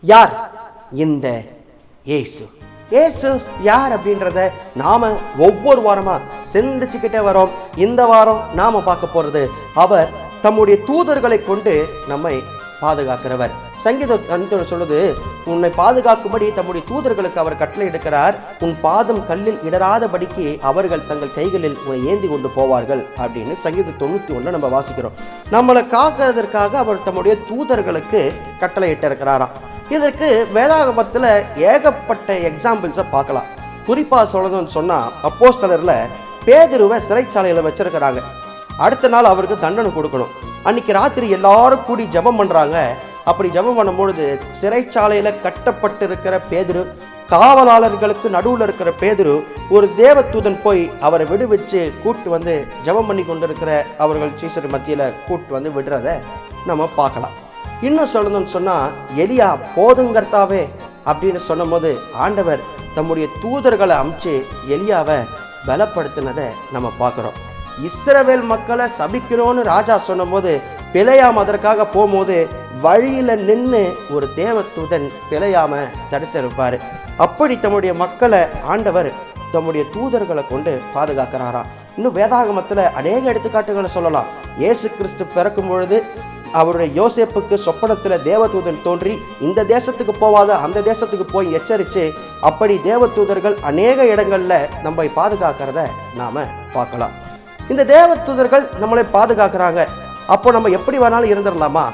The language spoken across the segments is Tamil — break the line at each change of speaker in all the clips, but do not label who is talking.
யார்? இந்த இயேசு. இயேசு யார் அப்படின்றத நாம ஒவ்வொரு வாரமா சிந்திச்சுக்கிட்டே வரோம். இந்த வாரம் நாம பார்க்க போறது, அவர் தம்முடைய தூதர்களை கொண்டு நம்மை பாதுகாக்கிறவர். சங்கீதம் சொல்லுது, உன்னை பாதுகாக்கும்படி தம்முடைய தூதர்களுக்கு அவர் கட்டளை எடுக்கிறார், உன் பாதம் கல்லில் இடராதபடிக்கு அவர்கள் தங்கள் கைகளில் உன்னை ஏந்தி கொண்டு போவார்கள் அப்படின்னு சங்கீதம் 91 நம்ம வாசிக்கிறோம். நம்மளை காக்கிறதற்காக அவர் தம்முடைய தூதர்களுக்கு கட்டளை இட்டிருக்கிறாராம். இதற்கு வேதாகமத்தில் ஏகப்பட்ட எக்ஸாம்பிள்ஸை பார்க்கலாம். குறிப்பாக சொல்லணும்னு சொன்னால், அப்போஸ்தலரில் பேதுருவை சிறைச்சாலையில் வச்சிருக்கிறாங்க. அடுத்த நாள் அவருக்கு தண்டனை கொடுக்கணும். அன்னைக்கு ராத்திரி எல்லாரும் கூடி ஜெபம் பண்ணுறாங்க. அப்படி ஜெபம் பண்ணும்பொழுது சிறைச்சாலையில் கட்டப்பட்டிருக்கிற பேதுரு, காவலாளர்களுக்கு நடுவில் இருக்கிற பேதுரு, ஒரு தேவதூதன் போய் அவரை விடுவிச்சு கூட்டு வந்து ஜெபம் பண்ணி கொண்டிருக்கிற அவர்கள் சீசர் மத்தியில் கூட்டு வந்து விடுறத நம்ம பார்க்கலாம். இன்னும் சொல்லணும்னு சொன்னால், எலியா போதுங்கர்த்தாவே அப்படின்னு சொன்னும் போது ஆண்டவர் தம்முடைய தூதர்களை அமுச்சு எலியாவை பலப்படுத்தினதை நம்ம பார்க்குறோம். இஸ்ரவேல் மக்களை சபிக்கணும்னு ராஜா சொன்னும் போது பிழையாம அதற்காக போகும்போது வழியில் நின்று ஒரு தேவதூதன் பிழையாம தடுத்திருப்பார். அப்படி தம்முடைய மக்களை ஆண்டவர் தம்முடைய தூதர்களை கொண்டு பாதுகாக்கிறாராம். இன்னும் வேதாகமத்தில் அநேக எடுத்துக்காட்டுகளை சொல்லலாம். இயேசு கிறிஸ்து பிறக்கும் பொழுது அவருடைய யோசேப்புக்கு சொப்பனத்தில் தேவதூதன் தோன்றி இந்த தேசத்துக்கு போவாத அந்த தேசத்துக்கு போய் எச்சரித்து, அப்படி தேவதூதர்கள் அநேக இடங்களில் நம்மை பாதுகாக்கிறத நாம் பார்க்கலாம். இந்த தேவதூதர்கள் நம்மளை பாதுகாக்கிறாங்க. அப்போ நம்ம எப்படி வேணாலும் இருந்துடலாமா?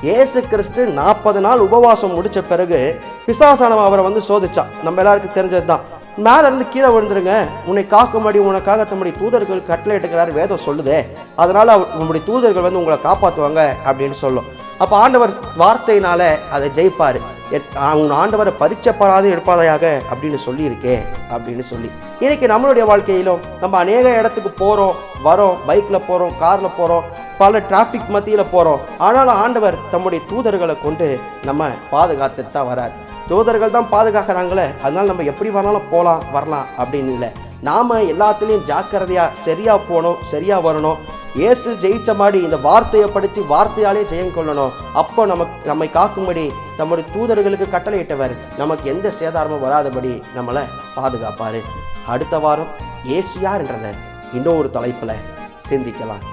இயேசு கிறிஸ்து 40 நாள் உபவாசம் முடித்த பிறகு பிசாசானவன் அவரை வந்து சோதிச்சான். நம்ம எல்லாருக்கும் தெரிஞ்சது தான். மேலே இருந்து கீழே விழுந்துருங்க, உன்னை காக்கும்படி உனக்காக தம்முடைய தூதர்கள் கட்டளை எடுக்கிறார் வேதம் சொல்லுதே, அதனால் உங்களுடைய தூதர்கள் வந்து உங்களை காப்பாற்றுவாங்க அப்படின்னு சொல்லும். அப்போ ஆண்டவர் வார்த்தையினால அதை ஜெயிப்பார். உன் ஆண்டவரை பரிச்சப்படாது எடுப்பாதையாக அப்படின்னு சொல்லியிருக்கே அப்படின்னு சொல்லி, இன்னைக்கு நம்மளுடைய வாழ்க்கையிலும் நம்ம அநேக இடத்துக்கு போகிறோம் வரோம், பைக்கில் போகிறோம், காரில் போகிறோம், பல டிராஃபிக் மத்தியில் போகிறோம். ஆனாலும் ஆண்டவர் தம்முடைய தூதர்களை கொண்டு நம்ம பாதுகாத்துட்டு தான் வரார். தூதர்கள் தான் பாதுகாக்கிறாங்களே, அதனால் நம்ம எப்படி வேணாலும் போகலாம் வரலாம் அப்படின்னு இல்லை. நாம் எல்லாத்துலேயும் ஜாக்கிரதையாக சரியாக போகணும், சரியாக வரணும். இயேசு ஜெயிச்ச மாதிரி இந்த வார்த்தையை படுத்தி வார்த்தையாலே ஜெயம் கொள்ளணும். அப்போ நம்மை காக்கும்படி தம்முடைய தூதர்களுக்கு கட்டளையிட்டவர் நமக்கு எந்த சேதாரமும் வராதபடி நம்மளை பாதுகாப்பார். அடுத்த வாரம் இயேசு யார் என்றதை இன்னொரு தலைப்பில் சிந்திக்கலாம்.